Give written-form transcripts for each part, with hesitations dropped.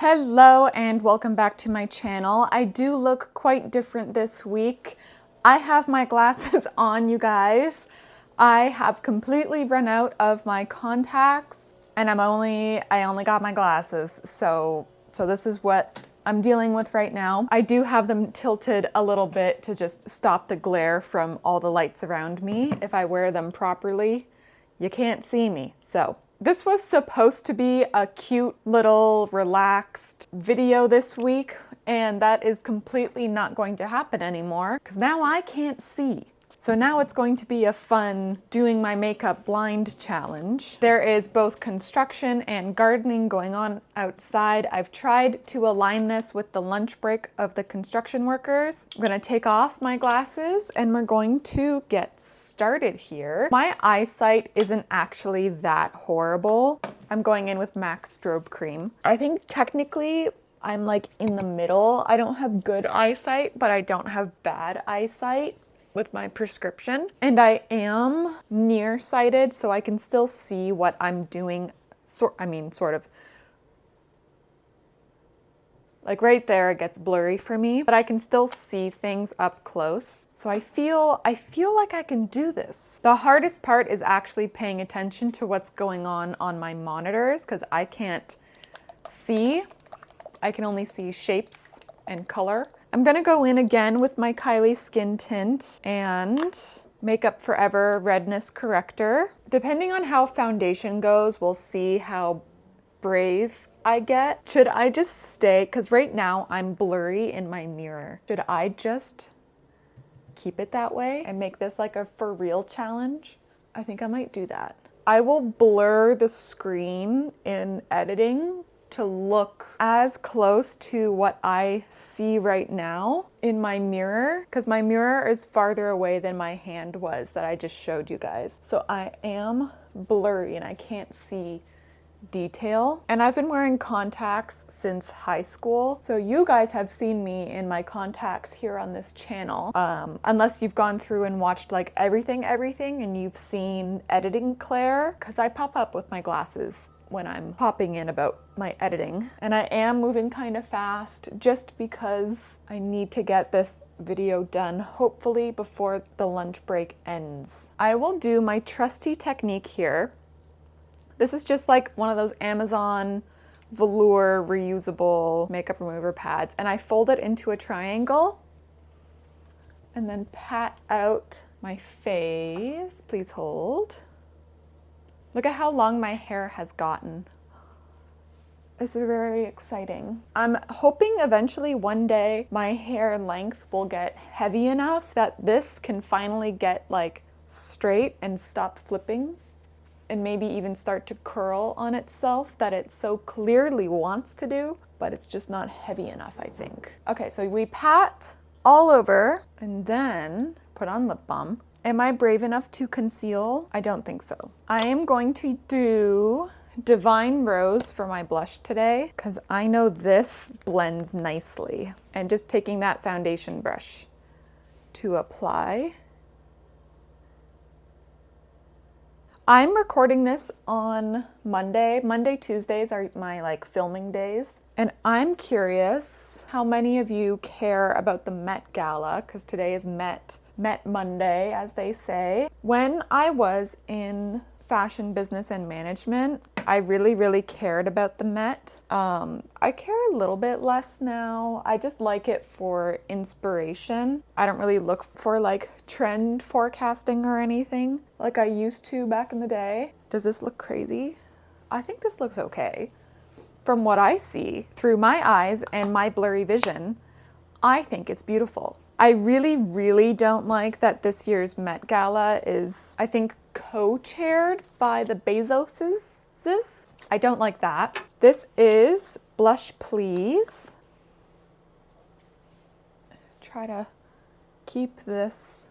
Hello and welcome back to my channel. I do look quite different this week. I have my glasses on, you guys. I have completely run out of my contacts and I only got my glasses. So this is what I'm dealing with right now. I do have them tilted a little bit to just stop the glare from all the lights around me. If I wear them properly, you can't see me. So this was supposed to be a cute little relaxed video this week, and that is completely not going to happen anymore because now I can't see. So now it's going to be a fun doing my makeup blind challenge. There is both construction and gardening going on outside. I've tried to align this with the lunch break of the construction workers. I'm gonna take off my glasses and we're going to get started here. My eyesight isn't actually that horrible. I'm going in with MAC strobe cream. I think technically I'm like in the middle. I don't have good eyesight, but I don't have bad eyesight with my prescription. And I am nearsighted, so I can still see what I'm doing. Sort of. Like right there, it gets blurry for me, but I can still see things up close. So I feel like I can do this. The hardest part is actually paying attention to what's going on my monitors because I can't see. I can only see shapes and color. I'm gonna go in again with my Kylie Skin Tint and Makeup Forever Redness Corrector. Depending on how foundation goes, we'll see how brave I get. Should I just stay, because right now I'm blurry in my mirror. Should I just keep it that way and make this like a for real challenge? I think I might do that. I will blur the screen in editing to look as close to what I see right now in my mirror, because my mirror is farther away than my hand was that I just showed you guys. So I am blurry and I can't see detail. And I've been wearing contacts since high school. So you guys have seen me in my contacts here on this channel. Unless you've gone through and watched like everything and you've seen Editing Claire, because I pop up with my glasses when I'm popping in about my editing. And I am moving kind of fast just because I need to get this video done, hopefully before the lunch break ends. I will do my trusty technique here. This is just like one of those Amazon velour reusable makeup remover pads, and I fold it into a triangle and then pat out my face. Please hold. Look at how long my hair has gotten. It's very exciting. I'm hoping eventually one day my hair length will get heavy enough that this can finally get like straight and stop flipping and maybe even start to curl on itself that it so clearly wants to do, but it's just not heavy enough, I think. Okay, so we pat all over and then put on lip balm. Am I brave enough to conceal? I don't think so. I am going to do Divine Rose for my blush today because I know this blends nicely. And just taking that foundation brush to apply. I'm recording this on Monday. Tuesdays are my like filming days. And I'm curious how many of you care about the Met Gala, because today is Met Monday, as they say. When I was in fashion business and management, I really cared about the Met. I care a little bit less now. I just like it for inspiration. I don't really look for like trend forecasting or anything like I used to back in the day. Does this look crazy? I think this looks okay. From what I see through my eyes and my blurry vision, I think it's beautiful. I really don't like that this year's Met Gala is, I think, co-chaired by the Bezoses. I don't like that. This is Blush Please. Try to keep this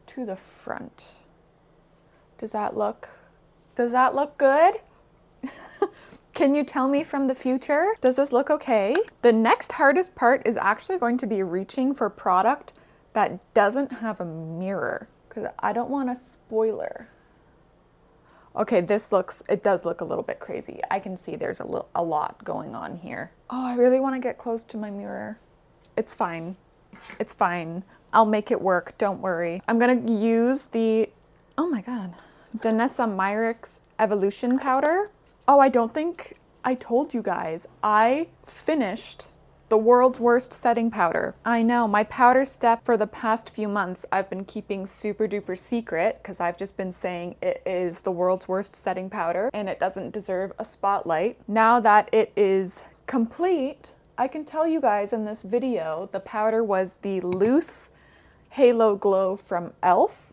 to the front. Does that look good? Can you tell me from the future? Does this look okay? The next hardest part is actually going to be reaching for product that doesn't have a mirror because I don't want a spoiler. Okay, it does look a little bit crazy. I can see there's a lot going on here. Oh, I really want to get close to my mirror. It's fine. It's fine. I'll make it work, don't worry. I'm gonna use the, oh my God, Danessa Myricks Evolution Powder. Oh, I don't think I told you guys. I finished the world's worst setting powder. I know, my powder step for the past few months I've been keeping super duper secret because I've just been saying it is the world's worst setting powder and it doesn't deserve a spotlight. Now that it is complete, I can tell you guys in this video, the powder was the Loose Halo Glow from e.l.f.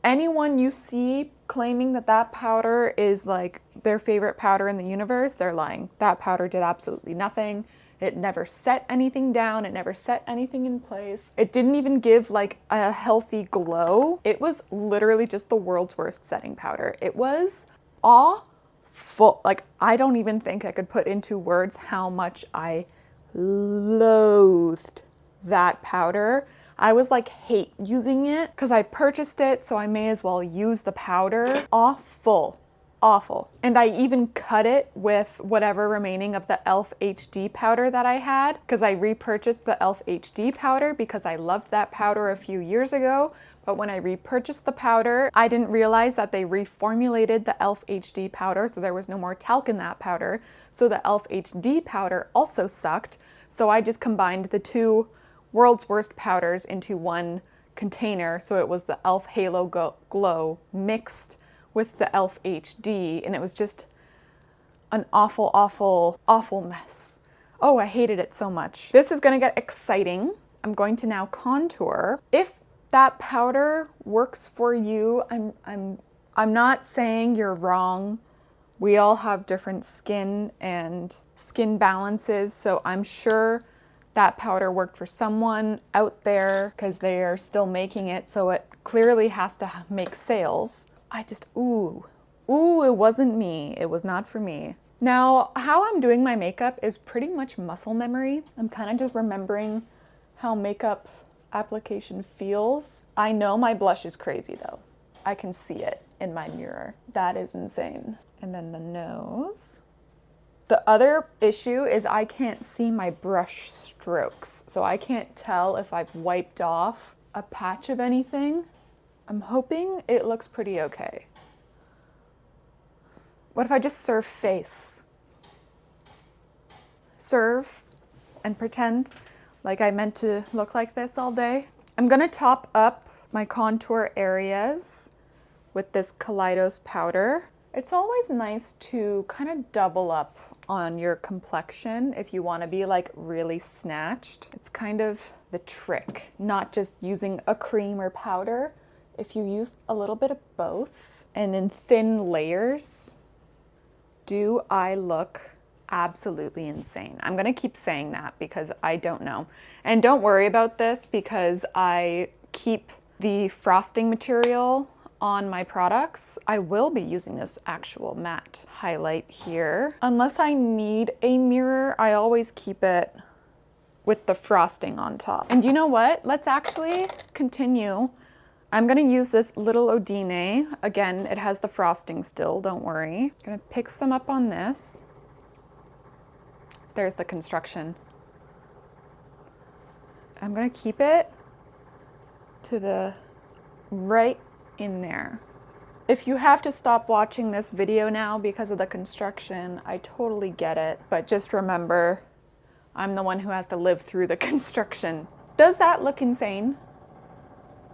Anyone you see claiming that that powder is like their favorite powder in the universe, they're lying. That powder did absolutely nothing. It never set anything down. It never set anything in place. It didn't even give like a healthy glow. It was literally just the world's worst setting powder. It was awful. Like, I don't even think I could put into words how much I loathed that powder. I was like hate using it because I purchased it, so I may as well use the powder. Awful. Awful. And I even cut it with whatever remaining of the e.l.f. HD powder that I had, because I repurchased the e.l.f. HD powder because I loved that powder a few years ago. But when I repurchased the powder, I didn't realize that they reformulated the e.l.f. HD powder, so there was no more talc in that powder. So the e.l.f. HD powder also sucked. So I just combined the two world's worst powders into one container. So it was the e.l.f. Halo Glow mixed with the e.l.f. HD, and it was just an awful, awful, awful mess. Oh, I hated it so much. This is gonna get exciting. I'm going to now contour. If that powder works for you, I'm not saying you're wrong. We all have different skin and skin balances, so I'm sure that powder worked for someone out there because they are still making it, so it clearly has to make sales. I just, ooh, it wasn't me. It was not for me. Now, how I'm doing my makeup is pretty much muscle memory. I'm kind of just remembering how makeup application feels. I know my blush is crazy though. I can see it in my mirror. That is insane. And then the nose. The other issue is I can't see my brush strokes, so I can't tell if I've wiped off a patch of anything. I'm hoping it looks pretty okay. What if I just serve face? Serve and pretend like I meant to look like this all day. I'm gonna top up my contour areas with this Kaleidos powder. It's always nice to kind of double up on your complexion if you want to be like really snatched. It's kind of the trick, not just using a cream or powder. If you use a little bit of both and in thin layers, do I look absolutely insane? I'm gonna keep saying that because I don't know. And don't worry about this because I keep the frosting material on my products. I will be using this actual matte highlight here. Unless I need a mirror, I always keep it with the frosting on top. And you know what? Let's actually continue. I'm gonna use this little Odine. Again, it has the frosting still, don't worry. I'm gonna pick some up on this. There's the construction. I'm gonna keep it to the right in there. If you have to stop watching this video now because of the construction, I totally get it, but just remember, I'm the one who has to live through the construction. Does that look insane?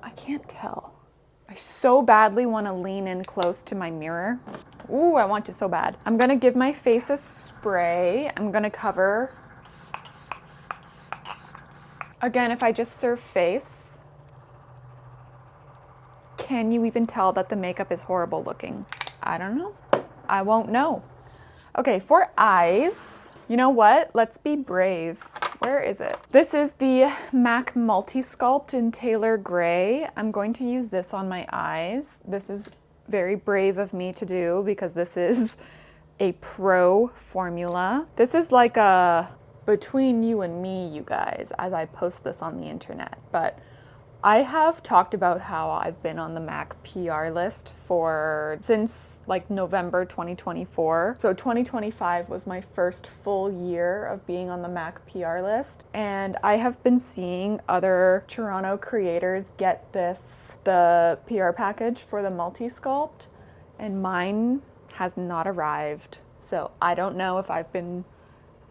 I can't tell. I so badly want to lean in close to my mirror. Ooh, I want to so bad. I'm gonna give my face a spray. I'm gonna cover. Again, if I just serve face, can you even tell that the makeup is horrible looking? I don't know. I won't know. Okay, for eyes, you know what? Let's be brave. Where is it? This is the MAC Multi-Sculpt in Taylor Gray. I'm going to use this on my eyes. This is very brave of me to do because this is a pro formula. This is like a between you and me, you guys, as I post this on the internet. But I have talked about how I've been on the MAC PR list since like November 2024. So 2025 was my first full year of being on the MAC PR list. And I have been seeing other Toronto creators get the PR package for the multi-sculpt, and mine has not arrived. So I don't know if I've been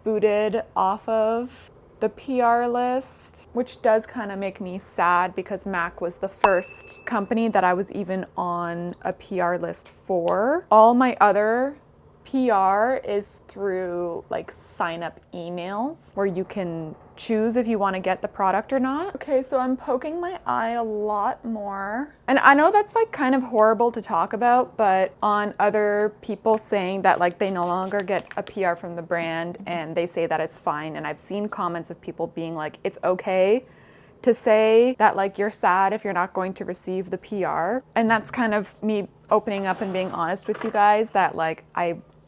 booted off of the PR list, which does kind of make me sad because MAC was the first company that I was even on a PR list for. All my other PR is through like sign up emails where you can choose if you want to get the product or not. Okay, so I'm poking my eye a lot more. And I know that's like kind of horrible to talk about, but on other people saying that like they no longer get a PR from the brand and they say that it's fine. And I've seen comments of people being like, it's okay to say that like you're sad if you're not going to receive the PR. And that's kind of me opening up and being honest with you guys that like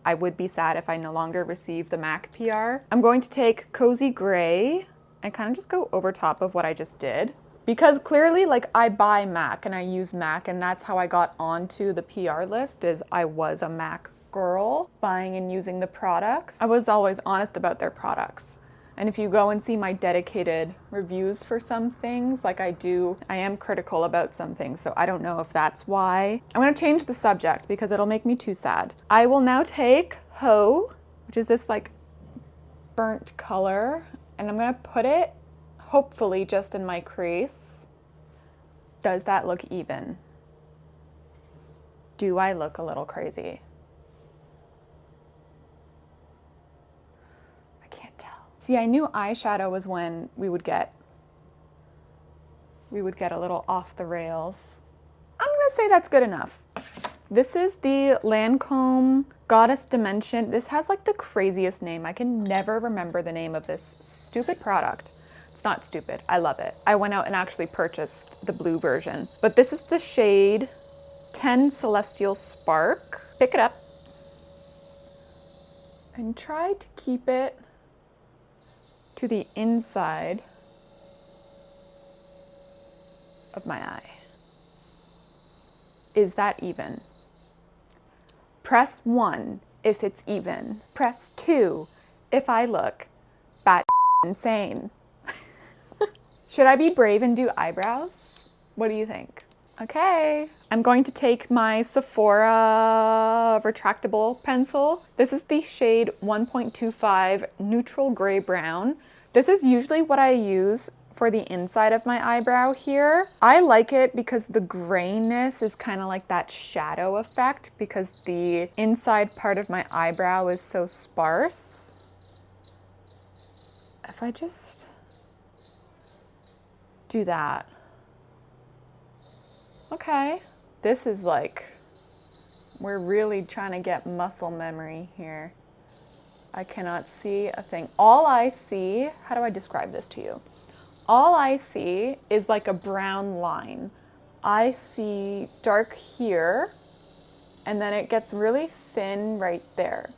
I would be sad if I no longer receive the MAC PR. I'm going to take Cozy Gray and kind of just go over top of what I just did. Because clearly like I buy MAC and I use MAC, and that's how I got onto the PR list, is I was a MAC girl buying and using the products. I was always honest about their products. And if you go and see my dedicated reviews for some things, like I am critical about some things, so I don't know if that's why. I'm gonna change the subject because it'll make me too sad. I will now take Ho, which is this like burnt color, and I'm gonna put it, hopefully just in my crease. Does that look even? Do I look a little crazy? See, I knew eyeshadow was when we would get a little off the rails. I'm gonna say that's good enough. This is the Lancome Goddess Dimension. This has like the craziest name. I can never remember the name of this stupid product. It's not stupid, I love it. I went out and actually purchased the blue version. But this is the shade 10 Celestial Spark. Pick it up and try to keep it to the inside of my eye. Is that even? Press 1 if it's even. Press 2 if I look bat insane. Should I be brave and do eyebrows? What do you think? Okay, I'm going to take my Sephora retractable pencil. This is the shade 1.25 Neutral Gray Brown. This is usually what I use for the inside of my eyebrow here. I like it because the grayness is kind of like that shadow effect because the inside part of my eyebrow is so sparse. If I just do that. Okay, this is like, we're really trying to get muscle memory here. I cannot see a thing. All I see, how do I describe this to you? All I see is like a brown line. I see dark here, and then it gets really thin right there.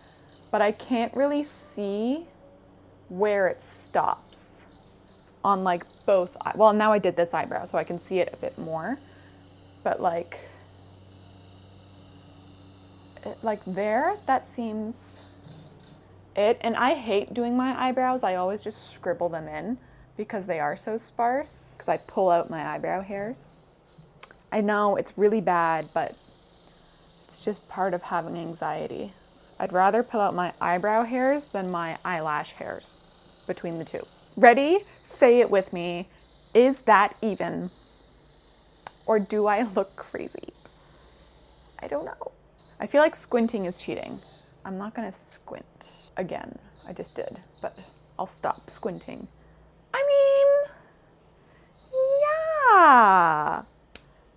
But I can't really see where it stops on like both, well now I did this eyebrow so I can see it a bit more. But like there, that seems it. And I hate doing my eyebrows. I always just scribble them in because they are so sparse, because I pull out my eyebrow hairs. I know it's really bad, but it's just part of having anxiety. I'd rather pull out my eyebrow hairs than my eyelash hairs between the two. Ready? Say it with me. Is that even? Or do I look crazy? I don't know. I feel like squinting is cheating. I'm not gonna squint again. I just did, but I'll stop squinting. I mean, yeah,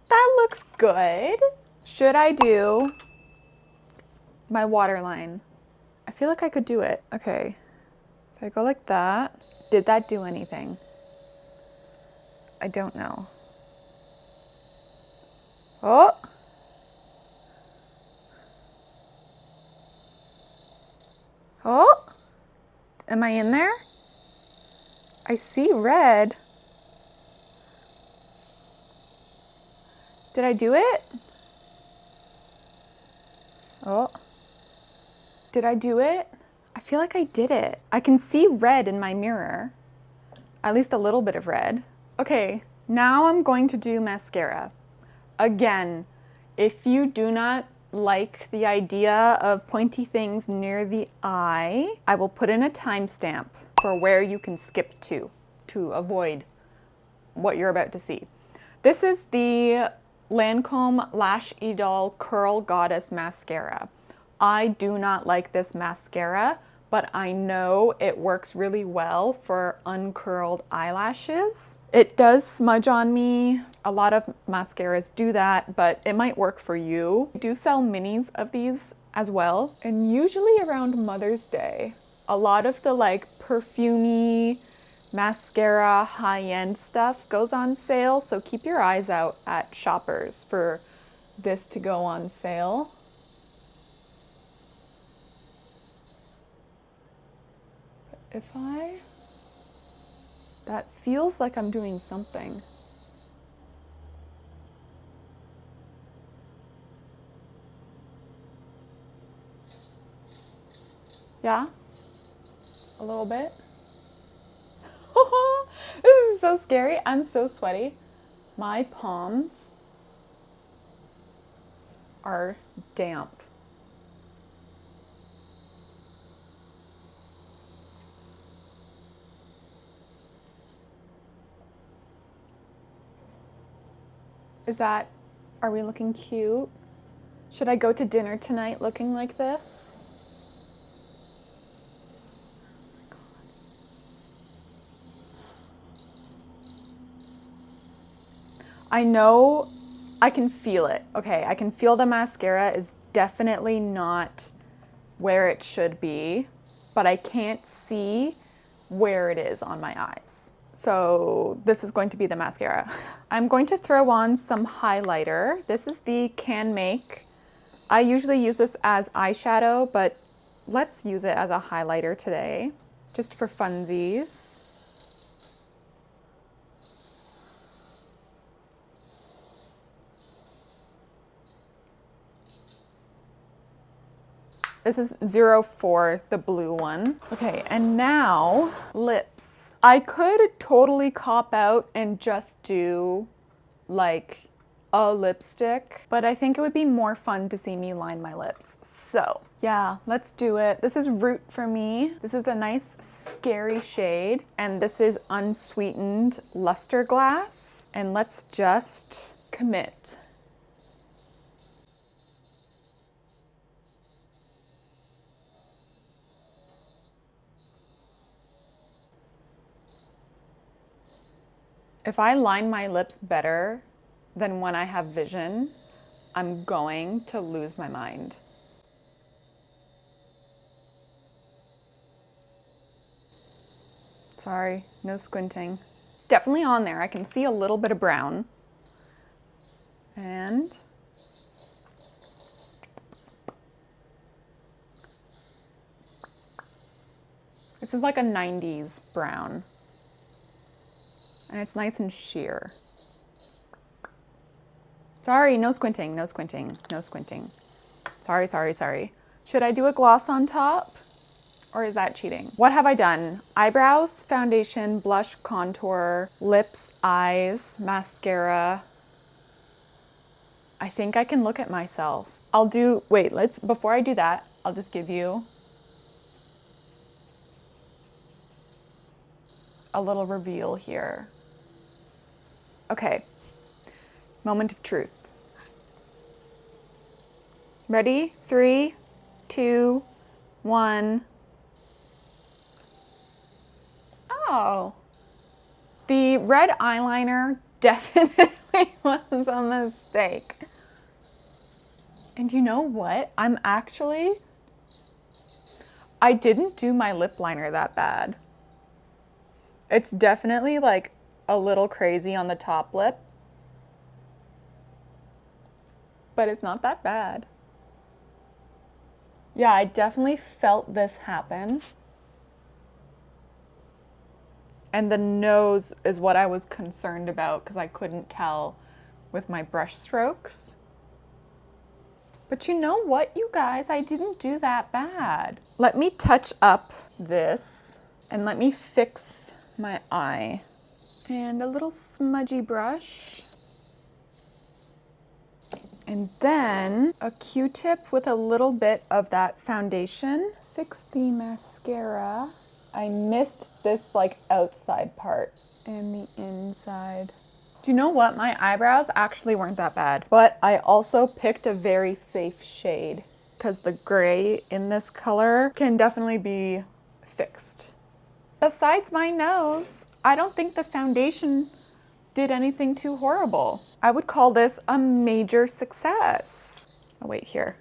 that looks good. Should I do my waterline? I feel like I could do it. Okay, if I go like that, did that do anything? I don't know. Oh. Oh. Am I in there? I see red. Did I do it? Oh. Did I do it? I feel like I did it. I can see red in my mirror. At least a little bit of red. Okay, now I'm going to do mascara. Again, if you do not like the idea of pointy things near the eye, I will put in a timestamp for where you can skip to avoid what you're about to see. This is the Lancome Lash Idole Curl Goddess Mascara. I do not like this mascara, but I know it works really well for uncurled eyelashes. It does smudge on me. A lot of mascaras do that, but it might work for you. I do sell minis of these as well, and usually around Mother's Day. A lot of the like perfumey mascara high-end stuff goes on sale, so keep your eyes out at Shoppers for this to go on sale. That feels like I'm doing something. Yeah? A little bit? This is so scary. I'm so sweaty. My palms are damp. Are we looking cute? Should I go to dinner tonight looking like this? I know I can feel it. Okay, I can feel the mascara is definitely not where it should be, but I can't see where it is on my eyes. So this is going to be the mascara. I'm going to throw on some highlighter. This is the Canmake. I usually use this as eyeshadow, but let's use it as a highlighter today, just for funsies. This is 04, the blue one. Okay, and now lips. I could totally cop out and just do like a lipstick, but I think it would be more fun to see me line my lips. So yeah, let's do it. This is Root for me. This is a nice scary shade, and this is Unsweetened Lustre Glass. And let's just commit. If I line my lips better than when I have vision, I'm going to lose my mind. Sorry, no squinting. It's definitely on there. I can see a little bit of brown. And this is like a 90s brown. And it's nice and sheer. Sorry, no squinting, no squinting, no squinting. Sorry, sorry, sorry. Should I do a gloss on top? Or is that cheating? What have I done? Eyebrows, foundation, blush, contour, lips, eyes, mascara. I think I can look at myself. Before I do that, I'll just give you a little reveal here. Okay, moment of truth. Ready? 3, 2, 1. Oh, the red eyeliner definitely was a mistake. And you know what? I didn't do my lip liner that bad. It's definitely like a little crazy on the top lip, but it's not that bad. Yeah, I definitely felt this happen. And the nose is what I was concerned about because I couldn't tell with my brush strokes. But you know what, you guys? I didn't do that bad. Let me touch up this and let me fix my eye. And a little smudgy brush. And then a Q-tip with a little bit of that foundation. Fix the mascara. I missed this like outside part and the inside. Do you know what? My eyebrows actually weren't that bad, but I also picked a very safe shade because the gray in this color can definitely be fixed. Besides my nose, I don't think the foundation did anything too horrible. I would call this a major success. Oh wait, here.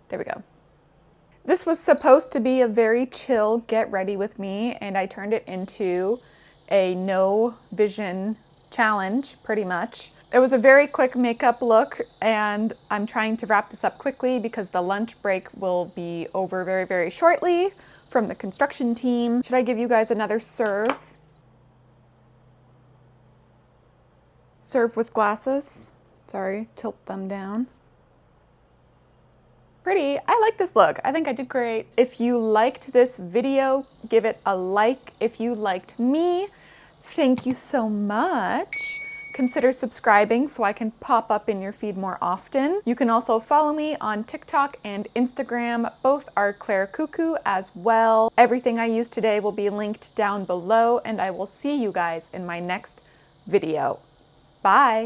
There we go. This was supposed to be a very chill get ready with me, and I turned it into a no vision challenge, pretty much. It was a very quick makeup look, and I'm trying to wrap this up quickly because the lunch break will be over very, very shortly from the construction team. Should I give you guys another serve? Serve with glasses. Sorry, tilt them down. Pretty. I like this look. I think I did great. If you liked this video, give it a like. If you liked me, thank you so much. Consider subscribing so I can pop up in your feed more often. You can also follow me on TikTok and Instagram. Both are Claire Cuckoo as well. Everything I used today will be linked down below, and I will see you guys in my next video. Bye.